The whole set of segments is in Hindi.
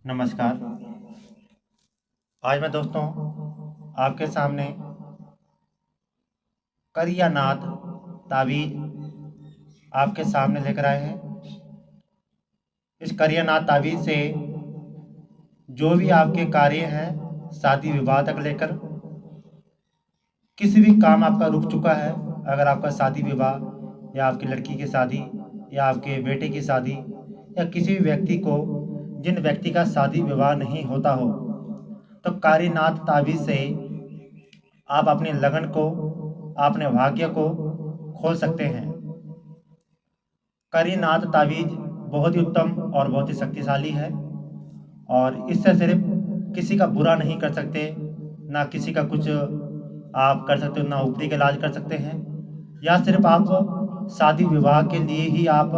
नमस्कार। आज मैं दोस्तों आपके सामने करियानाथ ताबीज आपके सामने लेकर आए हैं। इस करियानाथ ताबीज से जो भी आपके कार्य हैं शादी विवाह तक लेकर किसी भी काम आपका रुक चुका है, अगर आपका शादी विवाह या आपकी लड़की की शादी या आपके बेटे की शादी या किसी भी व्यक्ति को जिन व्यक्ति का शादी विवाह नहीं होता हो, तो कारीनाथ ताबीज़ से आप अपनी लगन को, अपने भाग्य को खोल सकते हैं। कारीनाथ ताबीज़ बहुत ही उत्तम और बहुत ही शक्तिशाली है और इससे सिर्फ किसी का बुरा नहीं कर सकते, ना किसी का कुछ आप कर सकते हो, ना ऊपरी का इलाज कर सकते हैं, या सिर्फ आप शादी विवाह के लिए ही आप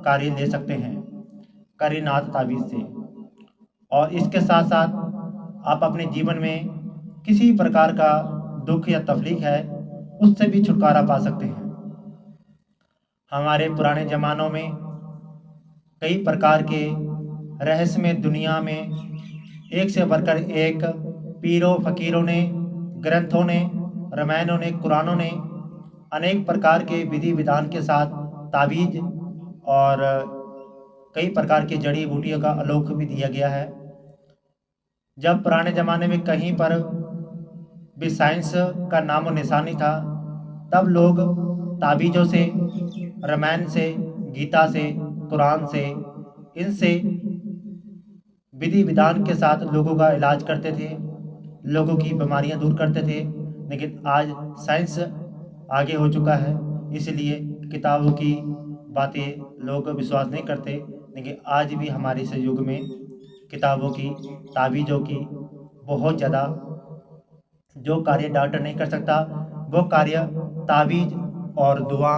कार्य ले सकते हैं कारीनाथ ताबीज़ से। और इसके साथ साथ आप अपने जीवन में किसी प्रकार का दुख या तकलीफ है उससे भी छुटकारा पा सकते हैं। हमारे पुराने ज़मानों में कई प्रकार के रहस्यमय दुनिया में एक से बढ़कर एक पीरों फकीरों ने, ग्रंथों ने, रामायणों ने, कुरानों ने अनेक प्रकार के विधि विधान के साथ ताबीज और कई प्रकार की जड़ी बूटियों का आलोक भी दिया गया है। जब पुराने ज़माने में कहीं पर भी साइंस का नामो निशान नहीं था, तब लोग ताबीज़ों से, रामायण से, गीता से, कुरान से, इनसे विधि विधान के साथ लोगों का इलाज करते थे, लोगों की बीमारियां दूर करते थे। लेकिन आज साइंस आगे हो चुका है, इसलिए किताबों की बातें लोग विश्वास नहीं करते। लेकिन आज भी हमारे इस युग में किताबों की, ताबीज़ों की बहुत ज़्यादा, जो कार्य डॉक्टर नहीं कर सकता वो कार्य ताबीज़ और दुआ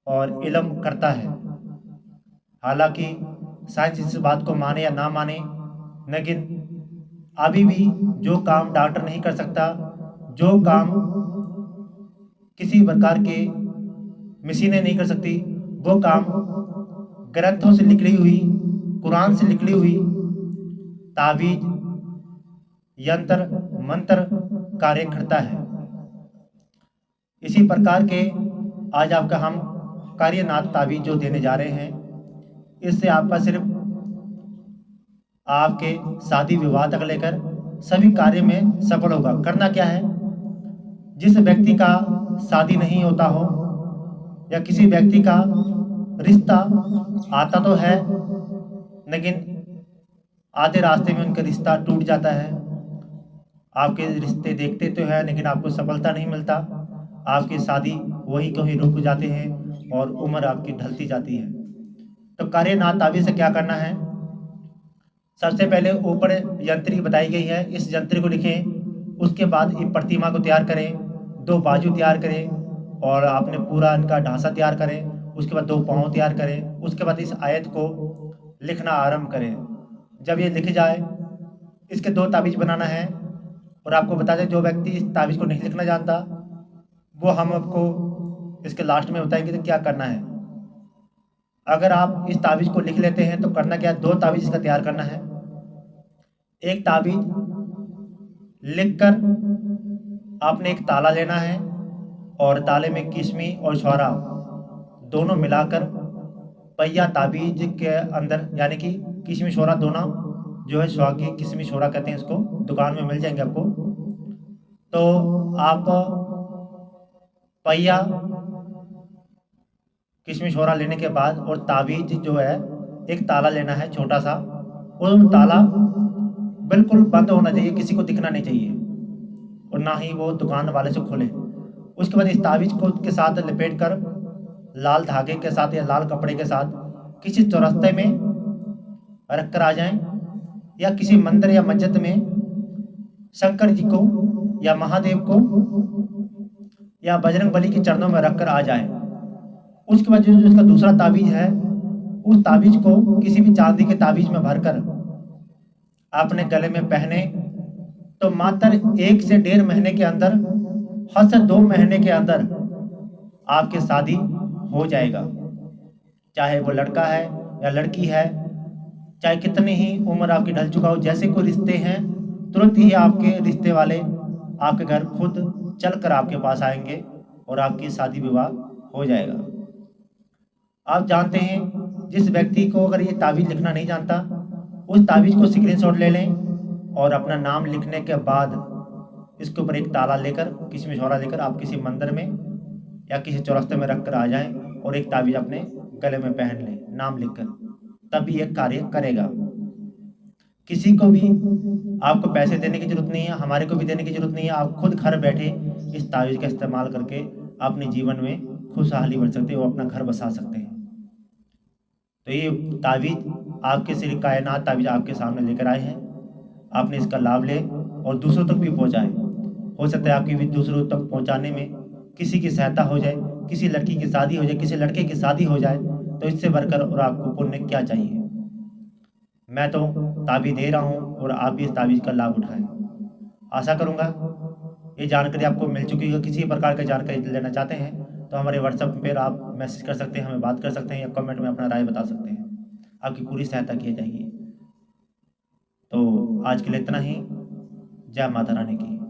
और इल्म करता है। हालांकि साइंस इस बात को माने या ना माने, लेकिन अभी भी जो काम डॉक्टर नहीं कर सकता, जो काम किसी प्रकार के मशीनें नहीं कर सकती, वो काम ग्रंथों से निकली हुई, कुरान से निकली हुई ताबीज, यंत्र, मंत्र कार्य करता है। इसी प्रकार के आज आपका हम कार्यनाथ ताबीज जो देने जा रहे हैं, इससे आपका सिर्फ आपके शादी विवाह तक लेकर सभी कार्य में सफल होगा। करना क्या है, जिस व्यक्ति का शादी नहीं होता हो या किसी व्यक्ति का रिश्ता आता तो है लेकिन आधे रास्ते में उनका रिश्ता टूट जाता है, आपके रिश्ते देखते तो हैं लेकिन आपको सफलता नहीं मिलता, आपकी शादी वहीं कहीं रुक जाते हैं और उम्र आपकी ढलती जाती है। तो कार्यनाथ ताबीज़ से क्या करना है, सबसे पहले ऊपर यंत्री बताई गई है, इस यंत्र को लिखें। उसके बाद एक प्रतिमा को तैयार करें, दो बाजू तैयार करें और आपने पूरा इनका ढांचा तैयार करें। उसके बाद दो पाँव तैयार करें। उसके बाद इस आयत को लिखना आरंभ करें। जब ये लिख जाए, इसके दो ताबीज़ बनाना है। और आपको बता दें, जो व्यक्ति इस ताबीज़ को नहीं लिखना जानता, वो हम आपको इसके लास्ट में बताएंगे कि क्या करना है। अगर आप इस ताबीज़ को लिख लेते हैं तो करना क्या है, दो ताबीज़ इसका तैयार करना है। एक ताबीज़ लिखकर आपने एक ताला लेना है और ताले में किशमी और छुआरा दोनों मिलाकर पहिया ताबीज़ के अंदर, यानी कि किशमी छुआरा दोनों जो है, सुहागी किशमी छुआरा कहते हैं इसको, दुकान में मिल जाएंगे आपको। तो आप पहिया किशमी छुआरा लेने के बाद और ताबीज़ जो है, एक ताला लेना है छोटा सा, और ताला बिल्कुल बंद होना चाहिए, किसी को दिखना नहीं चाहिए और ना ही वो दुकान वाले से खोले। उसके बाद इस ताबीज़ को के साथ लपेट कर लाल धागे के साथ या लाल कपड़े के साथ किसी चौरास्ते में रख कर आ जाएं, या किसी मंदिर या मस्जिद में शंकर जी को या महादेव को या बजरंग बली के चरणों में रख कर आ जाएं। उसके बाद जो इसका दूसरा ताबीज़ है, उस ताबीज़ को किसी भी चांदी के ताबीज़ में भरकर अपने गले में पहने, तो मात्र 1 से 1.5 महीने के अंदर, हद से 2 महीने के अंदर आपकी शादी हो जाएगा। चाहे वो लड़का है या लड़की है, चाहे कितनी ही उम्र आपकी ढल चुका हो, जैसे कोई रिश्ते हैं तुरंत ही आपके रिश्ते वाले आपके घर खुद चल कर आपके पास आएंगे और आपकी शादी विवाह हो जाएगा। आप जानते हैं, जिस व्यक्ति को अगर ये ताबीज़ लिखना नहीं जानता, उस ताबीज़ को स्क्रीनशॉट ले लें और अपना नाम लिखने के बाद इसके ऊपर एक ताला लेकर, किशमिश छोरा लेकर आप किसी मंदिर में या किसी चौरस्ते में रख कर आ जाएं और एक ताबीज़ अपने गले में पहन लें नाम लिखकर, तभी ये कार्य करेगा। किसी को भी आपको पैसे देने की ज़रूरत नहीं है, हमारे को भी देने की ज़रूरत नहीं है। आप खुद घर बैठे इस ताबीज़ का इस्तेमाल करके अपने जीवन में खुशहाली भर सकते हो, अपना घर बसा सकते हैं। तो ये ताबीज़ आपके सिर कायनात ताबीज़ आपके सामने लेकर आए हैं, आपने इसका लाभ लें और दूसरों तक भी पहुँचाएँ। हो सकता है आपकी भी दूसरों तक पहुँचाने में किसी की सहायता हो जाए, किसी लड़की की शादी हो जाए, किसी लड़के की शादी हो जाए, तो इससे बढ़कर और आपको पुण्य क्या चाहिए। मैं तो ताबीज़ दे रहा हूँ और आप भी इस ताबीज़ का लाभ उठाएँ। आशा करूँगा ये जानकारी आपको मिल चुकी है। किसी प्रकार की जानकारी लेना चाहते हैं तो हमारे व्हाट्सएप पर आप मैसेज कर सकते हैं, हमें बात कर सकते हैं या कमेंट में अपना राय बता सकते हैं। आपकी पूरी सहायता की जाएगी। तो आज के लिए इतना ही। जय माता रानी की।